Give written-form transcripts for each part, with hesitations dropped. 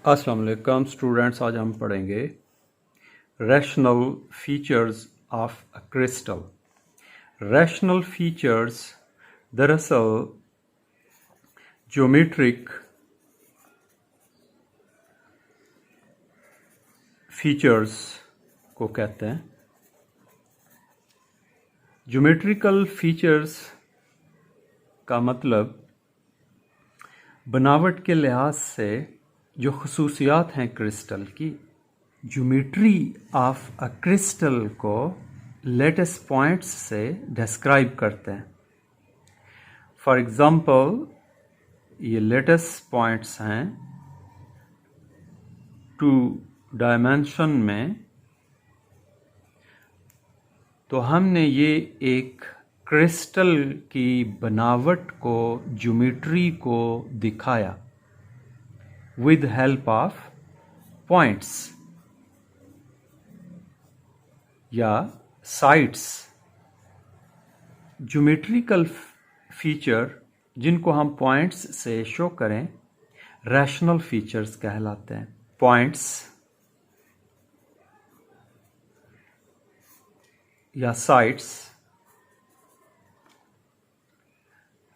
अस्सलाम वालेकुम स्टूडेंट्स, आज हम पढ़ेंगे rational features of a crystal. Rational features दरअसल ज्योमेट्रिक फीचर्स को कहते हैं। ज्योमेट्रिकल फीचर्स का मतलब बनावट के लिहाज से जो खसूसियात हैं क्रिस्टल की, ज्योमेट्री ऑफ अ क्रिस्टल को लेटेस पॉइंट्स से डिस्क्राइब करते हैं। फॉर एग्जांपल, ये लेटेस पॉइंट्स हैं 2 डायमेंशन में, तो हमने ये एक क्रिस्टल की बनावट को, ज्योमेट्री को दिखाया with help of points या साइट्स। ज्योमेट्रिकल फीचर जिनको हम पॉइंट्स से शो करें रैशनल फीचर्स कहलाते हैं। पॉइंट्स या साइट्स,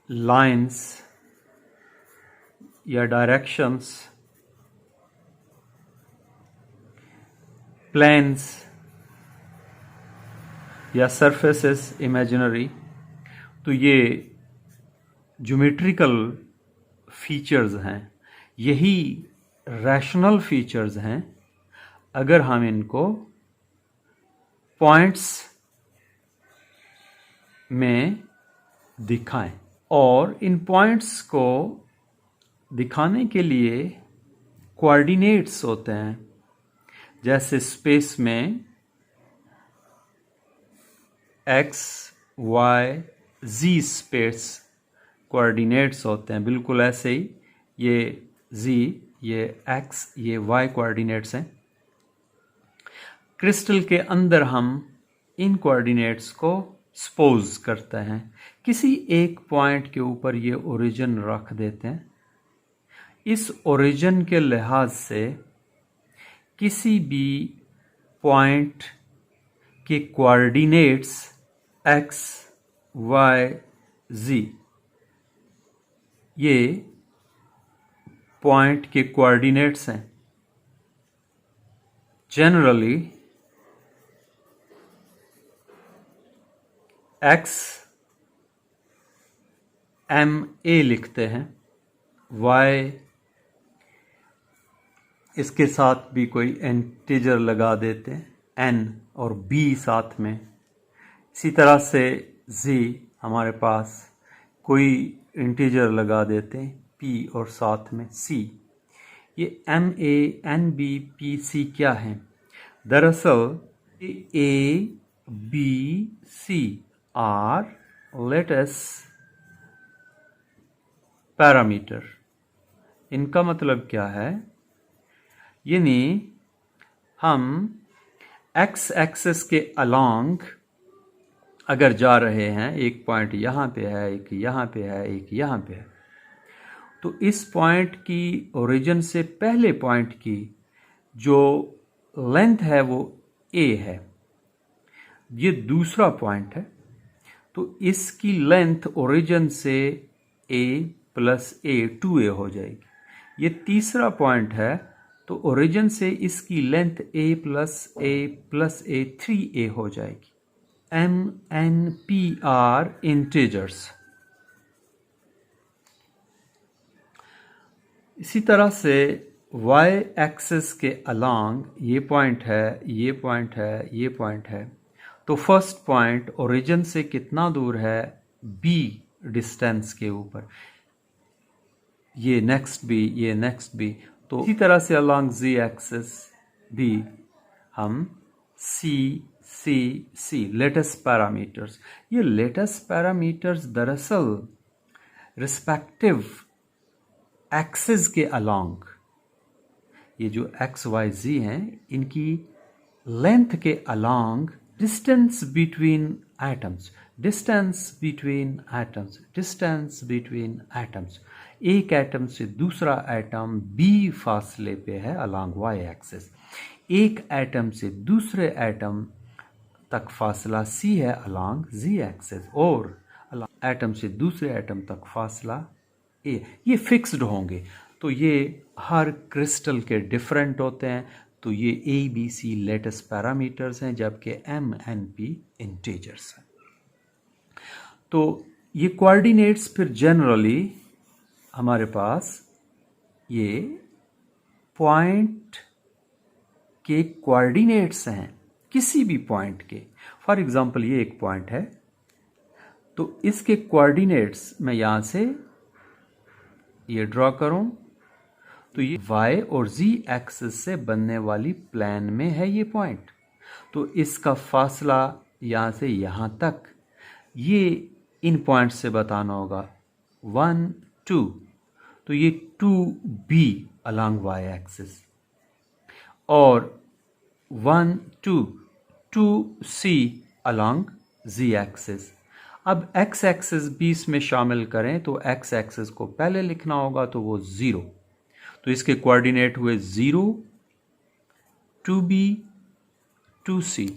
लाइंस या डायरेक्शंस, प्लेन्स या सरफेसेस इमेजिनरी, तो ये ज्योमेट्रिकल फीचर्स हैं। यही रैशनल फीचर्स हैं अगर हम इनको पॉइंट्स में दिखाएं। और इन पॉइंट्स को दिखाने के लिए कोऑर्डिनेट्स होते हैं, जैसे स्पेस में x, y, z space coordinates होते हैं। बिल्कुल ऐसे ही ये z, ये x, ये y कोऑर्डिनेट्स हैं। क्रिस्टल के अंदर हम इन कोऑर्डिनेट्स को सपोज करते हैं। किसी एक पॉइंट के ऊपर ये ओरिजिन रख देते हैं। इस ओरिजिन के लिहाज से किसी भी पॉइंट के कोऑर्डिनेट्स x, y, z, ये पॉइंट के कोऑर्डिनेट्स हैं। जनरली x ma लिखते हैं, y इसके साथ भी कोई इंटीजर लगा देते हैं n और b साथ में। इसी तरह से z हमारे पास कोई इंटीजर लगा देते हैं p और साथ में c। ये ma, nb, pc क्या है? दरअसल a, b, c are latest parameter. इनका मतलब क्या है? यानी हम एक्स एक्सिस के अलोंग अगर जा रहे हैं, एक पॉइंट यहाँ पे है, एक यहाँ पे है, एक यहाँ पे है, तो इस पॉइंट की ओरिजिन से पहले पॉइंट की जो लेंथ है वो a है। ये दूसरा पॉइंट है, तो इसकी लेंथ ओरिजिन से a प्लस a 2a हो जाएगी। ये तीसरा पॉइंट है, तो ओरिजिन से इसकी length a plus a 3a हो जाएगी। m, n, p are integers. इसी तरह से y एक्सिस के अलोंग ये पॉइंट है, ये पॉइंट है, ये पॉइंट है, तो फर्स्ट पॉइंट ओरिजिन से कितना दूर है? b डिस्टेंस के ऊपर। ये नेक्स्ट b, ये नेक्स्ट b। तो इसी तरह से अलोंग z एक्सिस भी हम c लेटेस्ट पैरामीटर्स। ये लेटेस्ट पैरामीटर्स दरअसल रिस्पेक्टिव एक्सिस के अलोंग, ये जो x, y, z हैं, इनकी लेंथ के along distance between atoms, distance between atoms, distance between atoms, एक एटम से दूसरा एटम b फासले पे है अलोंग y एक्सिस, एक एटम से दूसरे एटम तक फासला c है अलोंग z एक्सिस, और एटम से दूसरे एटम तक फासला a। ये फिक्स्ड होंगे, तो ये हर क्रिस्टल के डिफरेंट होते हैं, तो ये ABC लेटेस्ट पैरामीटर्स हैं, जबकि M N P इंटीजर्स हैं। तो ये कोऑर्डिनेट्स फिर जनरली हमारे पास ये पॉइंट के कोऑर्डिनेट्स हैं, किसी भी पॉइंट के। फॉर एग्जांपल ये एक पॉइंट है, तो इसके कोऑर्डिनेट्स मैं यहाँ से ये ड्रॉ करूं, तो ये y और z एक्सिस से बनने वाली प्लेन में है ये पॉइंट, तो इसका फासला यहाँ से यहाँ तक ये इन पॉइंट से बताना होगा 1 2, तो ये 2b अलोंग y एक्सिस, और 1 2 2c अलोंग z एक्सिस। अब x एक्सिस भी इसमें शामिल करें तो x एक्सिस को पहले लिखना होगा, तो वो 0, तो इसके कोऑर्डिनेट हुए 0 2b 2c,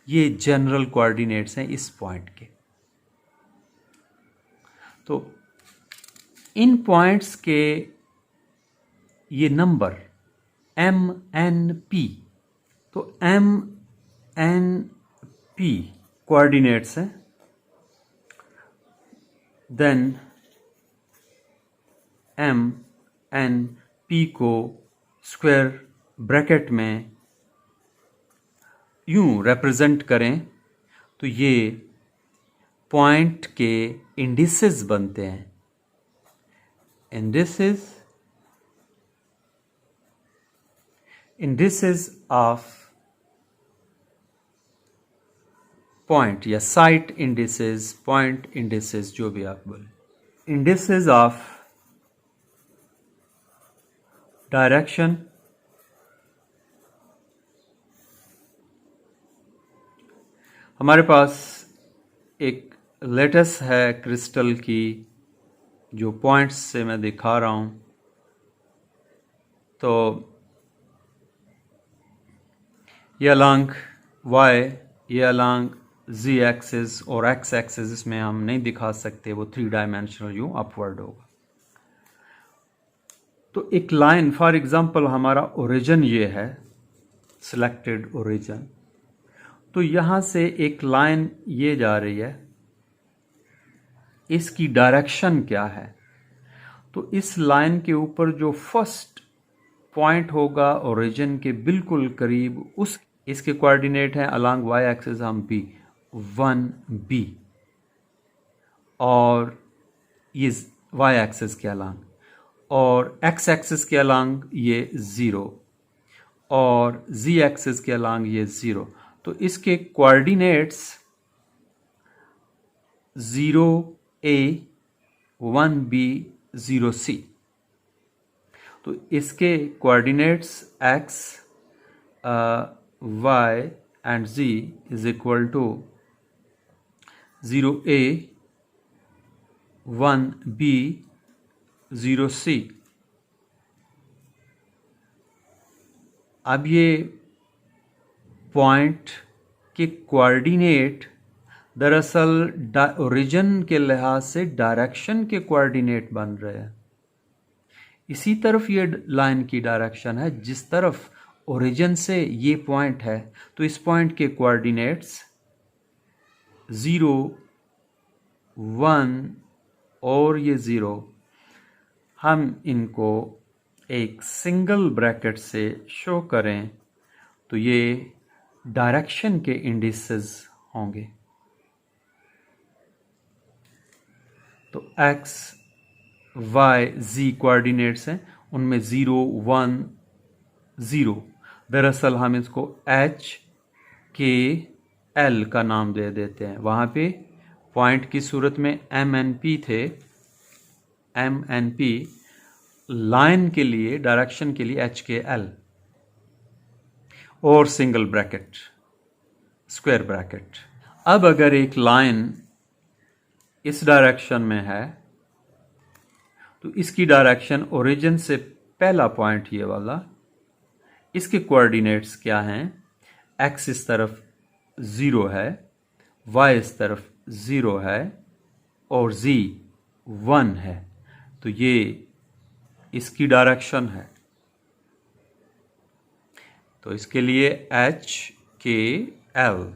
ये जनरल कोऑर्डिनेट्स हैं इस पॉइंट के। तो इन पॉइंट्स के ये नंबर m n p, तो m n p कोऑर्डिनेट्स हैं, देन m n p को स्क्वायर ब्रैकेट में यूं रिप्रेजेंट करें तो ये पॉइंट के इंडिसेस बनते हैं, इंडिसेस ऑफ पॉइंट या साइट इंडिसेस, पॉइंट इंडिसेस, जो भी आप बोले, इंडिसेस ऑफ डायरेक्शन, हमारे पास एक लेटेस है क्रिस्टल की जो पॉइंट्स से मैं दिखा रहा हूं, तो ये अलोंग y, ये अलोंग z एक्सिस, और x एक्सिस इसमें हम नहीं दिखा सकते, वो 3 डायमेंशनल यूं अपवर्ड होगा। तो एक लाइन, फॉर एग्जांपल हमारा ओरिजिन ये है, सिलेक्टेड ओरिजिन, तो यहाँ से एक लाइन ये जा रही है, इसकी डायरेक्शन क्या है, तो इस लाइन के ऊपर जो फर्स्ट पॉइंट होगा ओरिजिन के बिल्कुल करीब, उस इसके कोऑर्डिनेट हैं अलोंग y एक्सिस हम b 1b, और ये y एक्सिस के अलोंग, और x एक्सिस के अलोंग ये 0, और z एक्सिस के अलोंग ये 0, तो इसके कोऑर्डिनेट्स 0a 1b 0c, तो इसके coordinates x y and z is equal to 0a 1b 0c। अब ये पॉइंट के कोऑर्डिनेट दरअसल ओरिजिन के लिहाज से डायरेक्शन के कोऑर्डिनेट बन रहे हैं, इसी तरफ ये लाइन की डायरेक्शन है जिस तरफ ओरिजिन से ये पॉइंट है, तो इस पॉइंट के कोऑर्डिनेट्स 0 1 और ये 0, हम इनको एक सिंगल ब्रैकेट से शो करें तो ये डायरेक्शन के इंडिसेस होंगे। तो x y z कोऑर्डिनेट्स हैं, उनमें 0 1 0, दरअसल हम इसको h k l का नाम दे देते हैं, वहाँ पे पॉइंट की सूरत में m n p थे, m n p लाइन के लिए, डायरेक्शन के लिए h k l, और सिंगल ब्रैकेट स्क्वायर ब्रैकेट। अब अगर एक लाइन इस डायरेक्शन में है तो इसकी डायरेक्शन ओरिजिन से पहला पॉइंट ये वाला, इसके कोऑर्डिनेट्स क्या हैं? एक्स इस तरफ 0 है, वाई इस तरफ 0 है और z 1 है। तो ये इसकी डायरेक्शन है। तो इसके लिए एच के एल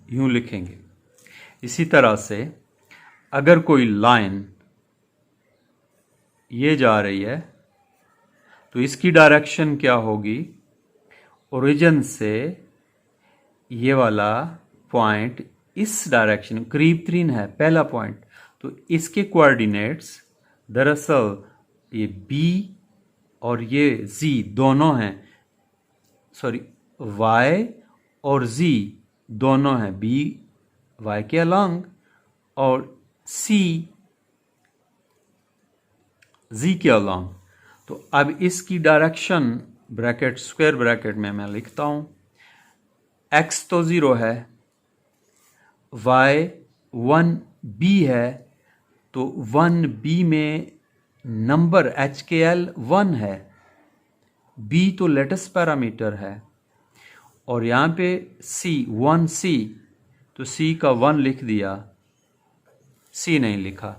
यूं लिखेंगे। इसी तरह से अगर कोई लाइन ये जा रही है तो इसकी डायरेक्शन क्या होगी? ओरिजिन से ये वाला पॉइंट इस डायरेक्शन करीब तरीन है पहला पॉइंट, तो इसके कोऑर्डिनेट्स दरअसल ये b और ये z दोनों हैं, सॉरी y और z दोनों हैं, b y के अलोंग और c z के अलोंग। तो अब इसकी डायरेक्शन ब्रैकेट स्क्वायर ब्रैकेट में मैं लिखता हूं, x तो 0 है, y 1b है, तो 1b में नंबर h के l 1 है, b तो लेटेस्ट पैरामीटर है, और यहाँ पे c 1c, तो c का 1 लिख दिया, c नहीं लिखा।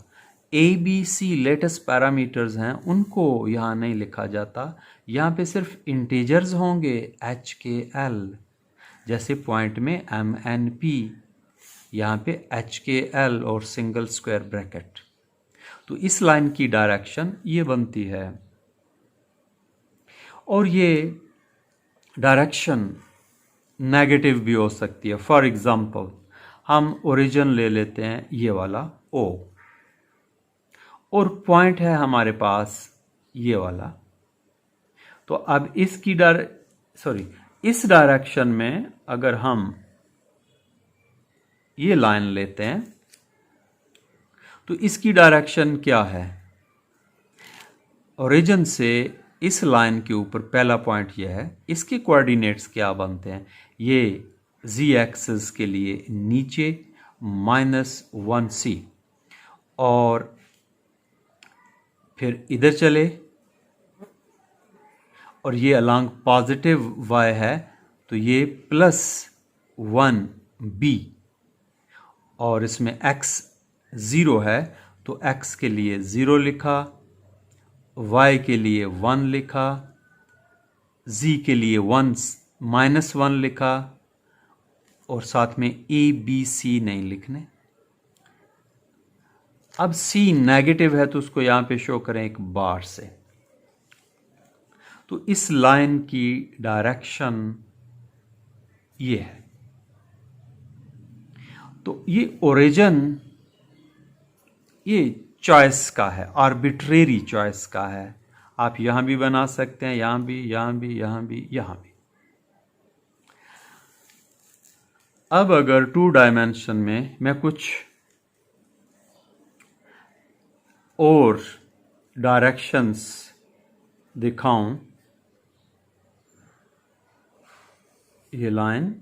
a b c latest parameters हैं, उनको यहाँ नहीं लिखा जाता, यहाँ पे सिर्फ इंटीजर्स होंगे h के l, जैसे पॉइंट में m n p, यहाँ पे h के l और सिंगल स्क्वायर ब्रैकेट। तो इस लाइन की डायरेक्शन ये बनती है, और ये डायरेक्शन नेगेटिव भी हो सकती है। फॉर एग्जांपल हम ओरिजिन ले लेते हैं ये वाला O, और पॉइंट है हमारे पास ये वाला। तो अब इसकी इस डायरेक्शन में अगर हम ये लाइन लेते हैं तो इसकी डायरेक्शन क्या है? ओरिजिन से इस लाइन के ऊपर पहला पॉइंट ये है, इसके कोऑर्डिनेट्स क्या बनते हैं? ये z एक्सिस के लिए नीचे -1c, और फिर इधर चले और ये अलोंग पॉजिटिव y है, तो ये +1b, और इसमें x 0 है, तो x के लिए 0 लिखा, y के लिए 1 लिखा, z के लिए -1 लिखा, और साथ में a b c नहीं लिखने। अब c नेगेटिव है तो उसको यहां पे शो करें एक बार से। तो इस लाइन की डायरेक्शन ये है। तो ये ओरिजिन ये चॉइस का है, आर्बिट्रेरी चॉइस का है। आप यहां भी बना सकते हैं, यहां भी, यहां भी, यहां भी, यहां भी। अब अगर 2 डायमेंशन में मैं कुछ और डायरेक्शंस दिखाऊं, ये लाइन,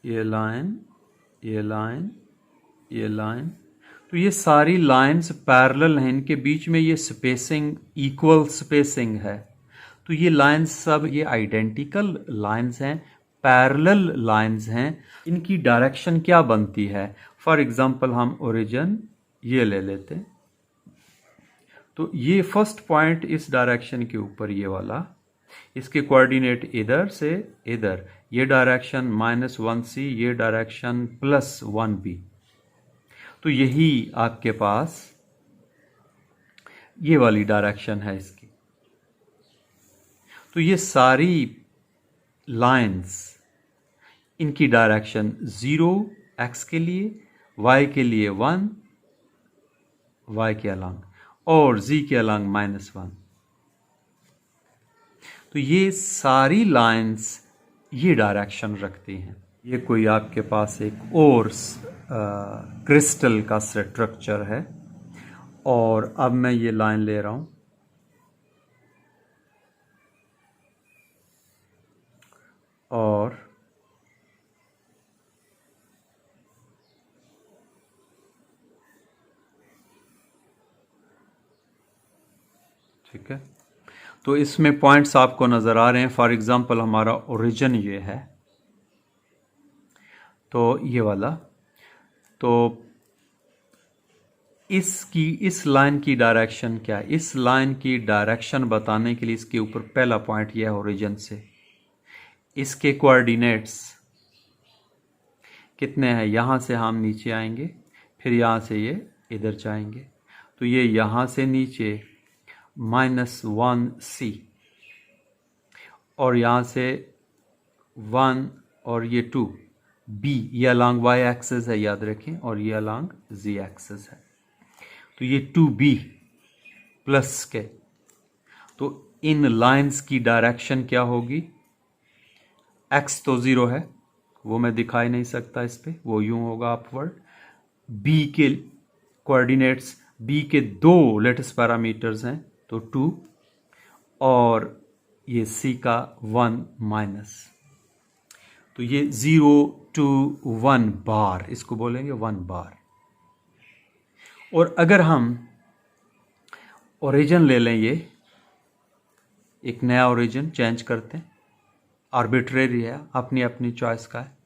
ये लाइन, ये लाइन, ये लाइन, तो ये सारी लाइंस पैरेलल हैं, इनके बीच में ये स्पेसिंग इक्वल स्पेसिंग है। तो ये लाइंस सब ये आइडेंटिकल लाइंस हैं, पैरेलल लाइंस हैं। इनकी डायरेक्शन क्या बनती है? फॉर एग्जांपल हम ओरिजिन ये ले लेते हैं, तो ये फर्स्ट पॉइंट इस डायरेक्शन के ऊपर ये वाला, इसके कोऑर्डिनेट इधर से इधर, ये डायरेक्शन -1c, ये डायरेक्शन +1b। तो यही आपके पास ये वाली डायरेक्शन है इसकी। तो ये सारी लाइंस, इनकी डायरेक्शन 0 x के लिए, y के लिए 1 y के अलोंग, और z के अलोंग -1। तो ये सारी लाइंस ये डायरेक्शन रखती हैं। ये कोई आपके पास एक और क्रिस्टल का स्ट्रक्चर है, और अब मैं ये लाइन ले रहा हूं, और ठीक है, तो इसमें पॉइंट्स आपको नज़र आ रहे हैं। फॉर एग्जांपल हमारा ओरिजिन ये है, तो ये वाला, तो इस लाइन की डायरेक्शन क्या है? इस लाइन की डायरेक्शन बताने के लिए इसके ऊपर पहला पॉइंट यह है ओरिजिन से। इसके कोऑर्डिनेट्स कितने हैं? यहाँ से हम नीचे आएंगे, फिर यहाँ से ये इधर जाएंगे, तो ये यहाँ से नीचे -1c, और यहाँ से 1 और ये 2b, ये अलॉन्ग y एक्सिस है याद रखें, और ये अलॉन्ग z एक्सिस है। तो ये 2b प्लस के, तो इन लाइंस की डायरेक्शन क्या होगी? x तो 0 है, वो मैं दिखाई नहीं सकता इस पे, वो यूं होगा अपवर्ड। b के कोऑर्डिनेट्स, b के 2 लेटेस्ट पैरामीटर्स हैं, तो 2, और ये c का 1 माइनस, तो ये 0 to 1 बार, इसको बोलेंगे 1 बार। और अगर हम ओरिजिन ले लें, ये एक नया ओरिजिन चेंज करते हैं, आर्बिट्रेरी है, अपनी अपनी चॉइस का है,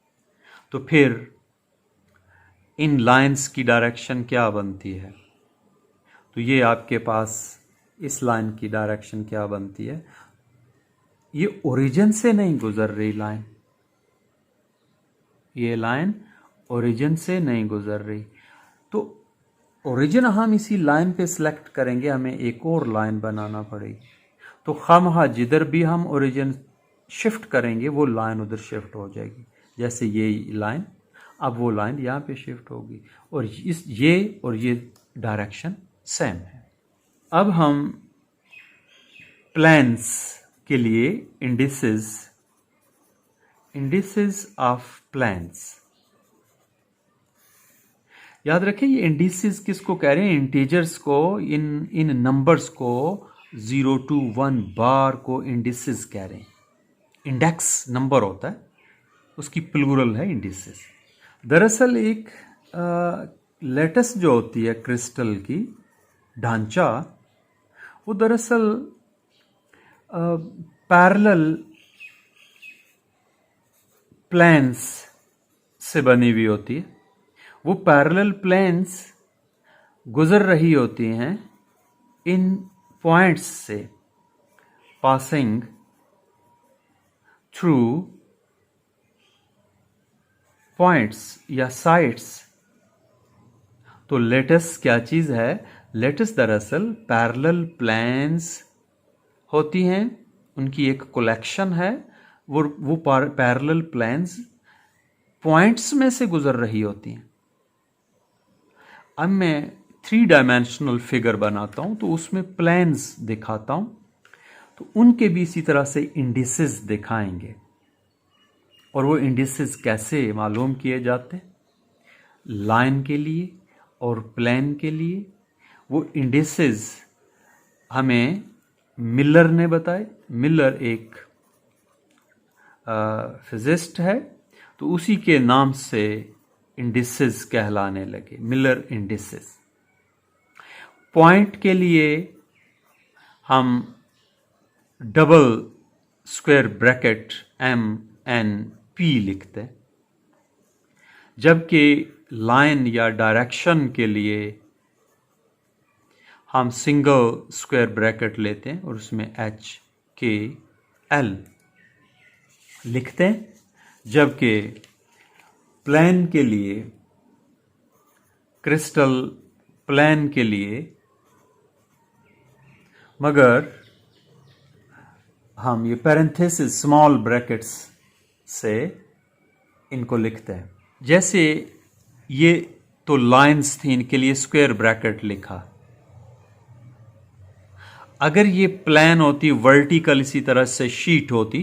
तो फिर इन लाइंस की डायरेक्शन क्या बनती है? तो ये आपके पास इस लाइन की डायरेक्शन क्या बनती है? ये ओरिजिन से नहीं गुजर रही लाइन, ये लाइन ओरिजिन से नहीं गुजर रही, तो ओरिजिन हम इसी लाइन पे सिलेक्ट करेंगे, हमें एक और लाइन बनाना पड़ेगी। तो खामखा जिधर भी हम ओरिजिन शिफ्ट करेंगे वो लाइन उधर शिफ्ट हो जाएगी। जैसे ये लाइन, अब वो लाइन यहाँ पे शिफ्ट होगी, और ये डायरेक्शन सेम है। अब हम प्लेन्स के लिए इंडिसेस ऑफ प्लेन्स याद रखें। ये इंडिसेस किसको कह रहे हैं? इंटीजर्स को, इन नंबर्स को 0 to 1 बार को इंडिसेस कह रहे हैं। इंडेक्स नंबर होता है, उसकी प्लूरल है इंडिसेस। दरअसल एक लेटेस जो होती है क्रिस्टल की ढांचा, वो दरअसल पैरेलल प्लेन्स से बनी हुई होती है। वो पैरेलल प्लेन्स गुजर रही होती हैं इन पॉइंट्स से, पासिंग थ्रू पॉइंट्स या साइट्स। तो लेटस क्या चीज है? लेटस दरअसल पैरेलल प्लेन्स होती हैं, उनकी एक कलेक्शन है। वो पैरेलल प्लेन्स पॉइंट्स में से गुजर रही होती हैं। अब मैं 3 डायमेंशनल फिगर बनाता हूं, तो उसमें प्लेन्स दिखाता हूं, तो उनके भी इसी तरह से इंडिसेस दिखाएंगे। और वो इंडिसेस कैसे मालूम किए जाते हैं? लाइन के लिए और प्लेन के लिए। वो इंडिसेस हमें मिलर ने बताए। मिलर एक फिजिस्ट है, तो उसी के नाम से इंडिसेस कहलाने लगे, मिलर इंडिसेस। पॉइंट के लिए हम डबल स्क्वायर ब्रैकेट MNP लिखते हैं, जबकि लाइन या डायरेक्शन के लिए हम सिंगल स्क्वायर ब्रैकेट लेते हैं और उसमें HKL लिखते हैं। जबकि प्लेन के लिए, क्रिस्टल प्लेन के लिए, मगर हम ये पैरेंथेसिस स्मॉल ब्रैकेट्स से इनको लिखते हैं। जैसे ये तो लाइंस थी, इनके लिए स्क्वायर ब्रैकेट लिखा। अगर ये प्लेन होती, वर्टिकल इसी तरह से शीट होती,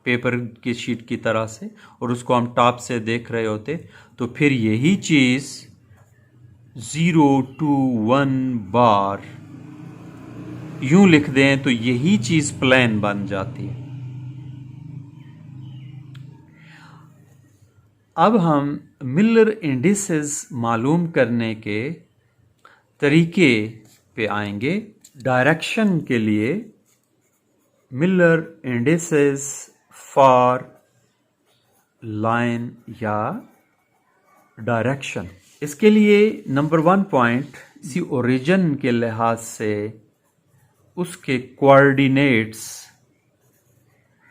पेपर की शीट की तरह से, और उसको हम टॉप से देख रहे होते, तो फिर यही चीज 0 to 1 बार यूं लिख दें तो यही चीज प्लेन बन जाती है। अब हम मिलर इंडिसेस मालूम करने के तरीके पे आएंगे। डायरेक्शन के लिए मिलर इंडिसेस फॉर लाइन या डायरेक्शन। इसके लिए नंबर 1 पॉइंट इसी ओरिजिन के लिहाज से उसके कोऑर्डिनेट्स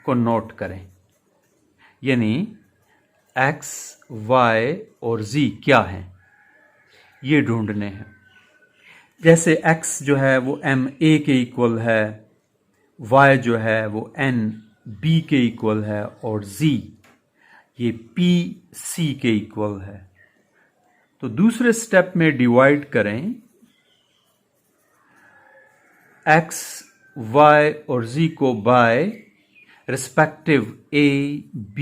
को नोट करें, यानी x, y और z क्या हैं ये ढूंढने हैं। जैसे x जो है वो m a के इक्वल है, y जो है वो n b के इक्वल है और z ये p c के इक्वल है। तो दूसरे स्टेप में डिवाइड करें x, y और z को by respective a, b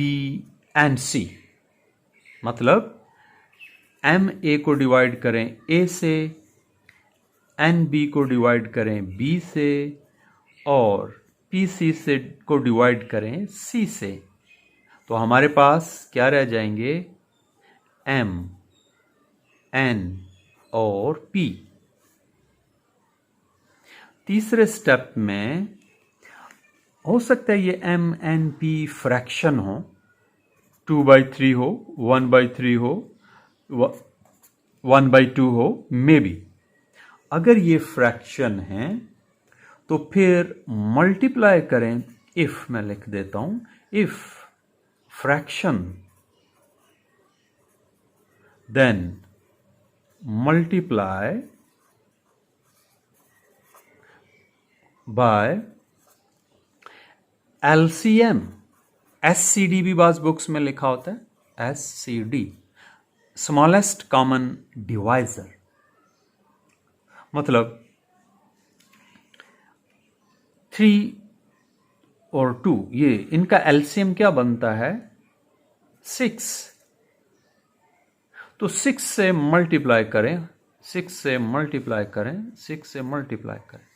and c। मतलब m a को डिवाइड करें a से, n b को डिवाइड करें b से और p c से को डिवाइड करें c से। तो हमारे पास क्या रह जाएंगे, m, n और p। तीसरे स्टेप में हो सकता है ये m, n, p फ्रैक्शन हो, 2/3 हो, 1/3 हो, 1/2 हो, मे बी। अगर ये फ्रैक्शन है तो फिर मल्टीप्लाई करें, इफ मैं लिख देता हूं, if fraction then multiply by LCM। SCD भी बाज बुक्स में लिखा होता है, SCD स्मॉलेस्ट कॉमन डिवाइजर। मतलब 3 और 2 ये इनका एलसीएम क्या बनता है, 6। तो 6 से मल्टीप्लाई करें, 6 से मल्टीप्लाई करें, 6 से मल्टीप्लाई करें।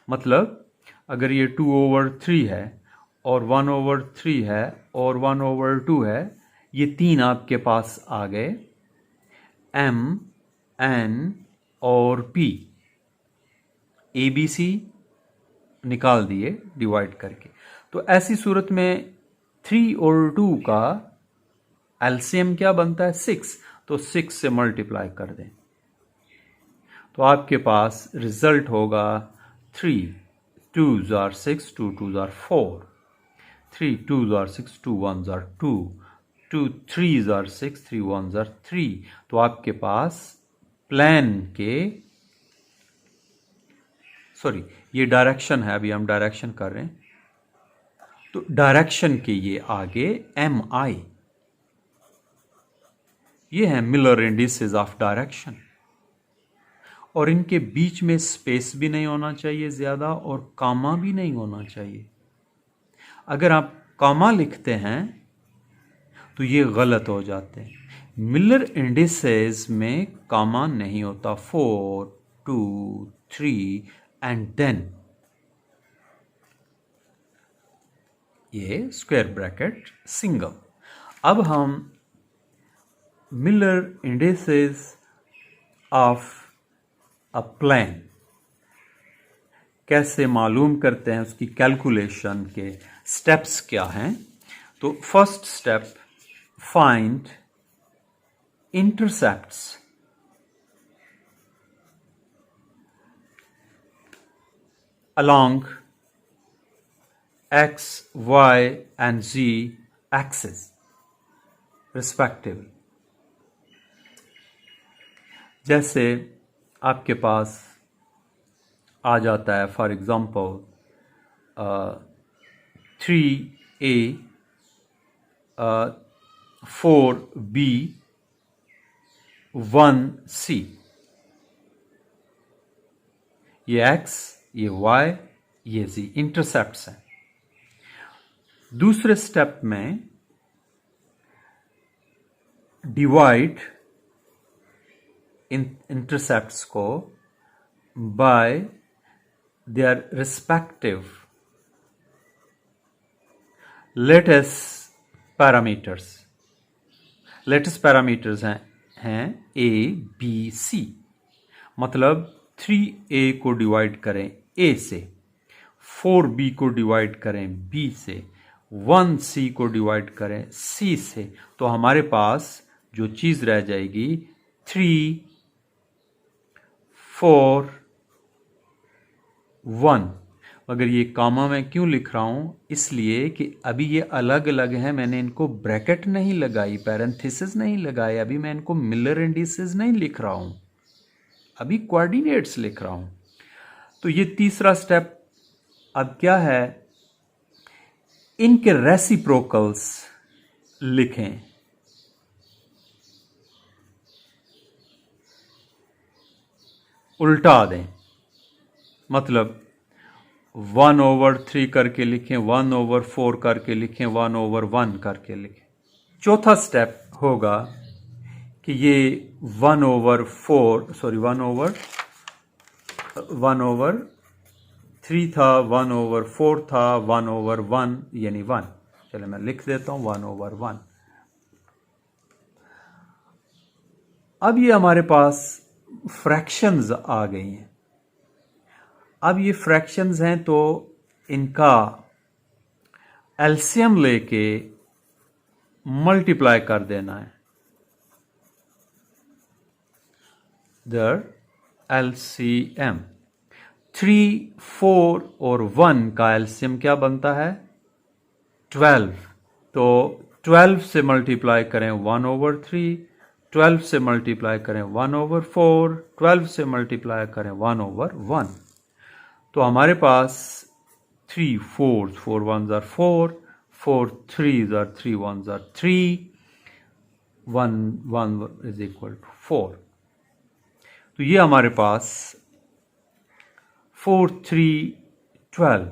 मतलब अगर ये 2/3 है और 1/3 है और 1/2 है, ये 3 आपके पास आ गए, m, n और p। ABC निकाल दिए डिवाइड करके। तो ऐसी सूरत में 3 और 2 का एलसीएम क्या बनता है, 6। तो 6 से मल्टीप्लाई कर दें तो आपके पास रिजल्ट होगा 3 2s are 6, 2 2s are 4, 3 2s are 6, 2 1s are 2, 2 3s are 6, 3 1s are 3। तो आपके पास प्लान के, सॉरी ये डायरेक्शन है, अभी हम डायरेक्शन कर रहे हैं, तो डायरेक्शन के ये आगे MI, ये है मिलर इंडिसेस ऑफ डायरेक्शन। और इनके बीच में स्पेस भी नहीं होना चाहिए ज़्यादा और कामा भी नहीं होना चाहिए। अगर आप कामा लिखते हैं तो ये गलत हो जाते हैं। मिलर इंडिसेस में कामा नहीं होता, 4 2 3 एंड देन ये स्क्वायर ब्रैकेट सिंगल। अब हम Miller indices of a plane कैसे मालूम करते हैं, उसकी कैलकुलेशन के स्टेप्स क्या हैं। तो first step, find intercepts along x, y and z axis respectively। जैसे आपके पास आ जाता है for example 3a 4b 1c, ये x, ये y, ये z इंटरसेप्ट्स हैं। दूसरे स्टेप में डिवाइड इन इंटरसेप्ट्स को bye their respective latest parameters. Latest parameters हैं A, B, C। मतलब 3a को डिवाइड करें ए से, 4b को डिवाइड करें b से, 1c को डिवाइड करें c से, तो हमारे पास जो चीज रह जाएगी 3, 4, 1। मगर ये कामा मैं क्यों लिख रहा हूं? इसलिए कि अभी ये अलग अलग हैं, मैंने इनको ब्रैकेट नहीं लगाई, पैरेंथेसिस नहीं लगाए, अभी मैं इनको मिलर इंडिसेस नहीं लिख रहा हूं, अभी कोऑर्डिनेट्स लिख रहा हूं। तो ये तीसरा स्टेप अब क्या है, इनके रेसिप्रोकल्स लिखें। उल्टा दें, मतलब 1/3 करके लिखें, 1/4 करके लिखें, 1/1 करके लिखें। चौथा स्टेप होगा कि ये 1/3 था, 1/4 था, 1/1 यानी 1। चलिए मैं लिख देता हूं 1/1। अब ये हमारे पास फ्रैक्शंस आ गई हैं। अब ये फ्रैक्शंस हैं तो इनका एलसीएम लेके मल्टीप्लाई कर देना है। दर एलसीएम 3, 4 और 1 का एलसीएम क्या बनता है? 12। तो 12 से मल्टीप्लाई करें 1/3, 12 से मल्टीप्लाई करें 1/4, 12 से मल्टीप्लाई करें 1/1। तो हमारे पास 3 4s, 4 1s are 4, 4 3s are 3 1s are 3, 1 is equal to 4। तो ये हमारे पास 4 3 12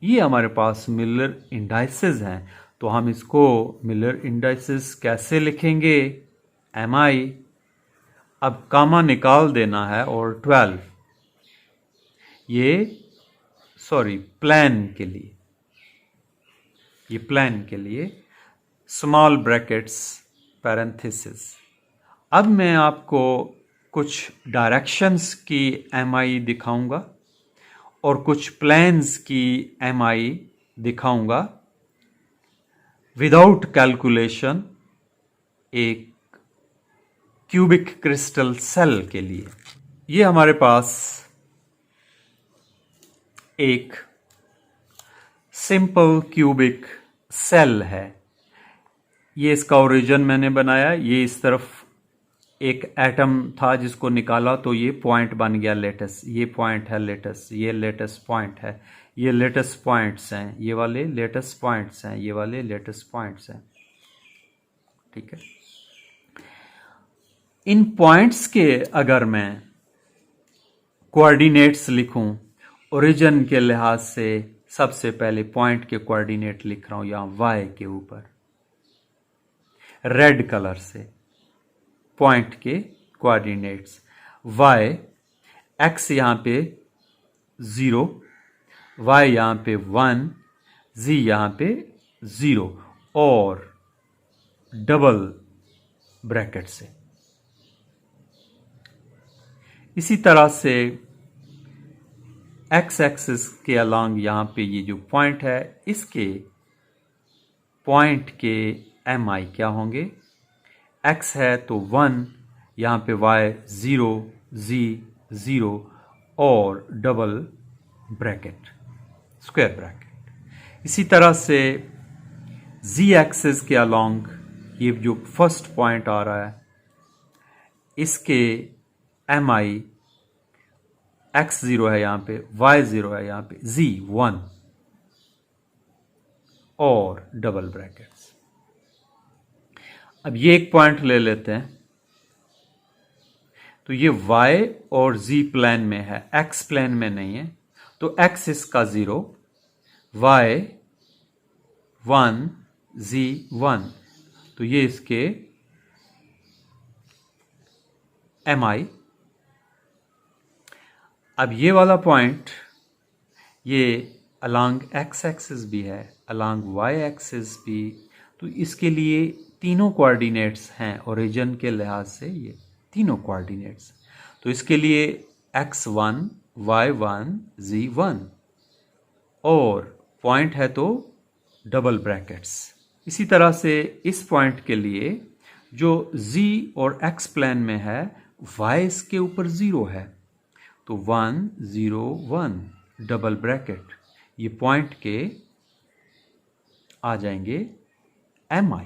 ये हमारे पास मिलर इंडाइसेस हैं। तो हम इसको मिलर इंडाइसेस कैसे लिखेंगे? MI, अब कामा निकाल देना है और 12 ये प्लान के लिए, ये प्लान के लिए स्मॉल ब्रैकेट्स पैरेंथेसिस। अब मैं आपको कुछ डायरेक्शंस की MI दिखाऊंगा और कुछ प्लान्स की MI दिखाऊंगा विदाउट कैलकुलेशन एक क्यूबिक क्रिस्टल सेल के लिए। ये हमारे पास एक सिंपल क्यूबिक सेल है। ये इसका ओरिजिन मैंने बनाया। ये इस तरफ एक एटम था जिसको निकाला तो ये पॉइंट बन गया लेटस। ये पॉइंट है लेटस, ये लेटस पॉइंट है, ये लेटस पॉइंट्स हैं, ये वाले लेटस पॉइंट्स हैं, ये वाले लेटस पॉइंट्स हैं। ठीक है। इन पॉइंट्स के अगर मैं कोऑर्डिनेट्स लिखूं ओरिजिन के लिहाज से, सबसे पहले पॉइंट के कोऑर्डिनेट लिख रहा हूं यहां y के ऊपर रेड कलर से। पॉइंट के कोऑर्डिनेट्स y, x यहां पे 0, y यहां पे 1, z यहां पे 0 और डबल ब्रैकेट से। इसी तरह से x एक्सिस के अलोंग यहां पे ये जो पॉइंट है, इसके पॉइंट के MI क्या होंगे? x है तो 1, यहां पे y 0, z 0 और डबल ब्रैकेट, स्क्वायर ब्रैकेट। इसी तरह से z एक्सिस के अलोंग ये जो फर्स्ट पॉइंट आ रहा है, इसके MI x 0 है यहां पे, y 0 है यहां पे, z 1 और डबल ब्रैकेट्स। अब ये एक पॉइंट ले लेते हैं तो ये y और z प्लेन में है, x प्लेन में नहीं है। तो x इसका 0, y 1, z 1, तो ये इसके MI। अब ये वाला पॉइंट ये अलोंग x एक्सिस भी है, अलोंग y एक्सिस भी, तो इसके लिए तीनों कोऑर्डिनेट्स हैं ओरिजिन के लिहाज से, ये तीनों कोऑर्डिनेट्स। तो इसके लिए x1, y1 z1 और पॉइंट है तो डबल ब्रैकेट्स। इसी तरह से इस पॉइंट के लिए जो z और x प्लेन में है y इसके ऊपर 0 है तो 1 0 1 डबल ब्रैकेट, ये पॉइंट के आ जाएंगे mi।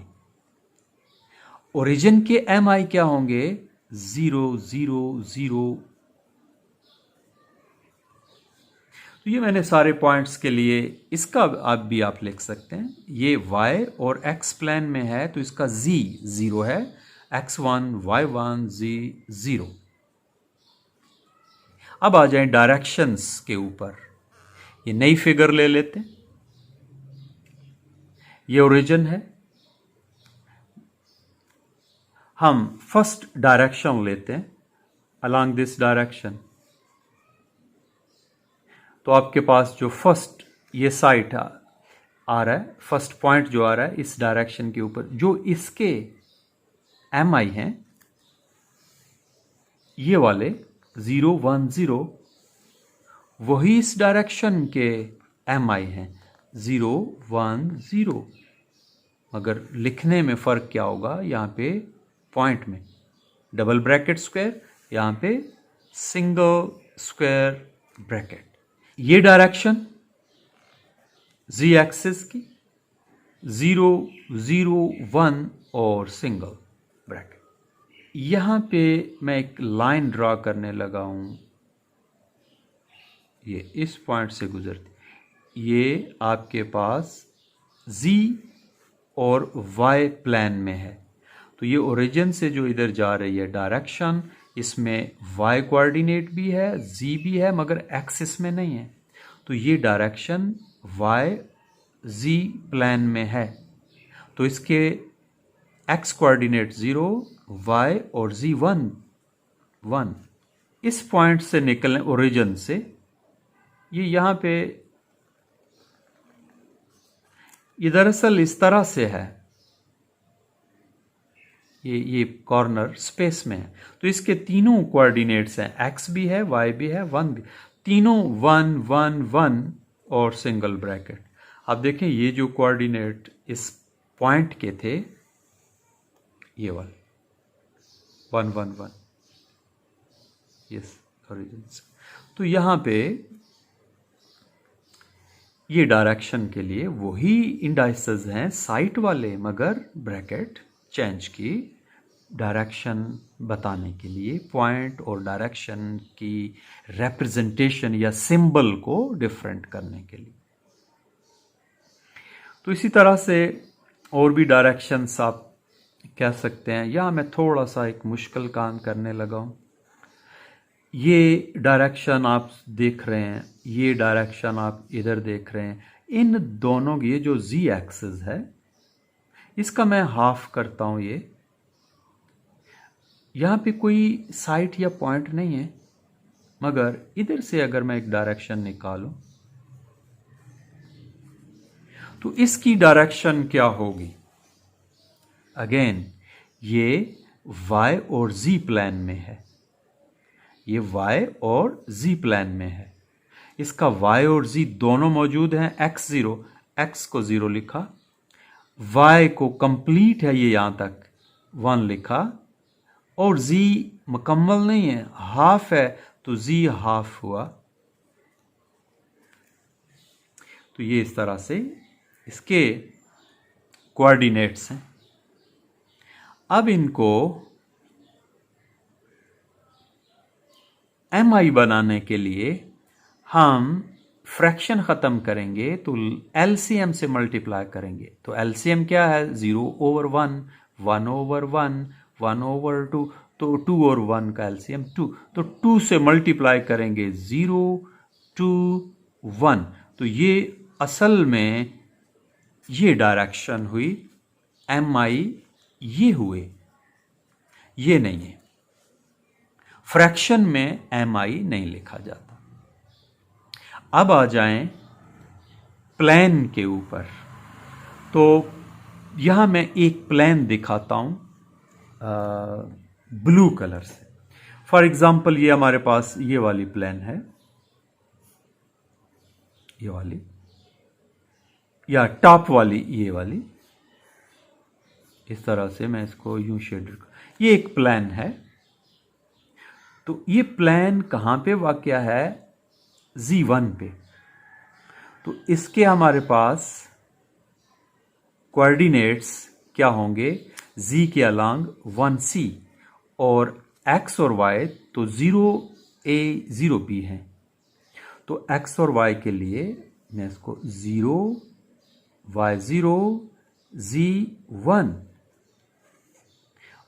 ओरिजिन के mi क्या होंगे 0 0 0। तो ये मैंने सारे पॉइंट्स के लिए, इसका आप लिख सकते हैं। ये y और x प्लेन में है तो इसका z 0 है, x1 y1 z 0। अब आ जाएं डायरेक्शंस के ऊपर। ये नई फिगर ले लेते हैं। ये ओरिजिन है, हम फर्स्ट डायरेक्शन लेते हैं अलोंग दिस डायरेक्शन। तो आपके पास जो फर्स्ट ये साइट आ रहा है, फर्स्ट पॉइंट जो आ रहा है इस डायरेक्शन के ऊपर, जो इसके mi हैं ये वाले 0 1 0, वही इस डायरेक्शन के mi हैं 0 1 0। मगर लिखने में फर्क क्या होगा, यहाँ पे पॉइंट में डबल ब्रैकेट स्क्वायर, यहाँ पे सिंगल स्क्वायर ब्रैकेट। ये डायरेक्शन z एक्सिस की 0 0 1 और सिंगल ब्रैकेट। यहां पे मैं एक लाइन ड्रॉ करने लगा हूं, ये इस पॉइंट से गुजरती, ये आपके पास z और y प्लेन में है। तो ये ओरिजिन से जो इधर जा रही है डायरेक्शन, इसमें y कोऑर्डिनेट भी है, z भी है, मगर x इसमें नहीं है। तो ये डायरेक्शन y z प्लेन में है तो इसके x कोऑर्डिनेट 0, y और z 1 1। इस पॉइंट से निकलने ओरिजिन से, ये यहां पे ये दरअसल इस तरह से है, ये कॉर्नर स्पेस में है। तो इसके तीनों कोऑर्डिनेट्स हैं, x भी है, y भी है, 1 भी, तीनों 1 1 1 और सिंगल ब्रैकेट। अब देखें ये जो कोऑर्डिनेट इस पॉइंट के थे, ये वाले 1 1 1, यस ओरिजिन से। तो यहां पे ये डायरेक्शन के लिए वही इंडाइसेस हैं साइट वाले, मगर ब्रैकेट चेंज की डायरेक्शन बताने के लिए, पॉइंट और डायरेक्शन की रिप्रेजेंटेशन या सिंबल को डिफरेंट करने के लिए। तो इसी तरह से और भी डायरेक्शंस आप कह सकते हैं। यहां मैं थोड़ा सा एक मुश्किल काम करने लगा हूं। ये डायरेक्शन आप देख रहे हैं, ये डायरेक्शन आप इधर देख रहे हैं, इन दोनों की, ये जो z एक्सिस है इसका मैं हाफ करता हूं। ये यहां पे कोई साइट या पॉइंट नहीं है, मगर इधर से अगर मैं एक डायरेक्शन निकालूं तो इसकी डायरेक्शन क्या होगी। अगेन ये y और z प्लेन में है, ये y और z प्लेन में है। इसका y और z दोनों मौजूद हैं। x0, x को 0 लिखा, y को कंप्लीट है ये यहां तक 1 लिखा, और z मुकम्मल नहीं है, हाफ है, तो z हाफ हुआ। तो ये इस तरह से इसके कोऑर्डिनेट्स हैं। अब इनको mi बनाने के लिए हम फ्रैक्शन ख़त्म करेंगे तो LCM से मल्टीप्लाई करेंगे। तो LCM क्या है, 0 ओवर 1, 1 ओवर 1, 1 ओवर 2, तो 2 और 1 का LCM 2, तो 2 से मल्टीप्लाई करेंगे 0 2 1। तो ये असल में ये डायरेक्शन हुई, mi ये हुए, ये नहीं है। फ्रैक्शन में mi नहीं लिखा जाता। अब आ जाएं प्लेन के ऊपर। तो यहां मैं एक प्लेन दिखाता हूं ब्लू कलर से। फॉर एग्जाम्पल ये हमारे पास ये वाली प्लेन है, ये वाली, या टॉप वाली ये वाली, इस तरह से मैं इसको यूं शेड, ये एक प्लेन है। तो ये प्लेन कहाँ पे वाक़या है? Z1 पे। तो इसके हमारे पास कोऑर्डिनेट्स क्या होंगे? Z के अलांग 1C और X और Y तो 0A 0B है। तो X और Y के लिए मैं इसको 0 Y0 Z1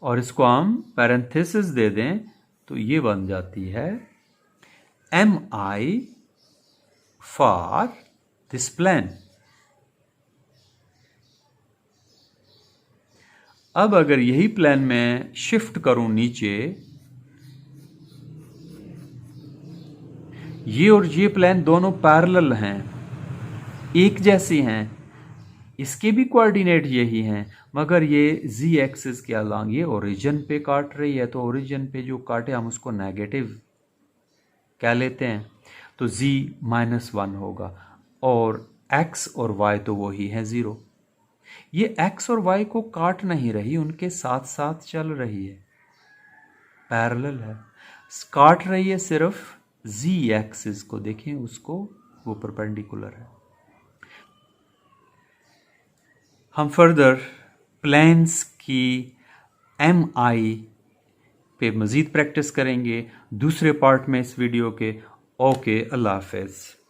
और इसको हम पैरेंथेसिस दे दें तो ये बन जाती है MI फॉर दिस प्लेन। अब अगर यही प्लेन में शिफ्ट करूं नीचे, ये और ये प्लेन दोनों पैरेलल हैं, एक जैसी हैं, इसके भी कोऑर्डिनेट यही हैं, मगर ये z एक्सिस के अलांग ये ओरिजिन पे काट रही है। तो ओरिजिन पे जो काटे हम उसको नेगेटिव क्या लेते हैं, तो z-1 होगा और x और y तो वही है 0। ये x और y को काट नहीं रही, उनके साथ साथ चल रही है, पैरेलल है। काट रही है सिर्फ z एक्सिस को, देखें उसको, वो परपेंडिकुलर है। हम फर्दर प्लेन्स की MI पे मज़ीद प्रैक्टिस करेंगे दूसरे पार्ट में इस वीडियो के। ओके, अल्लाह हाफ़िज़।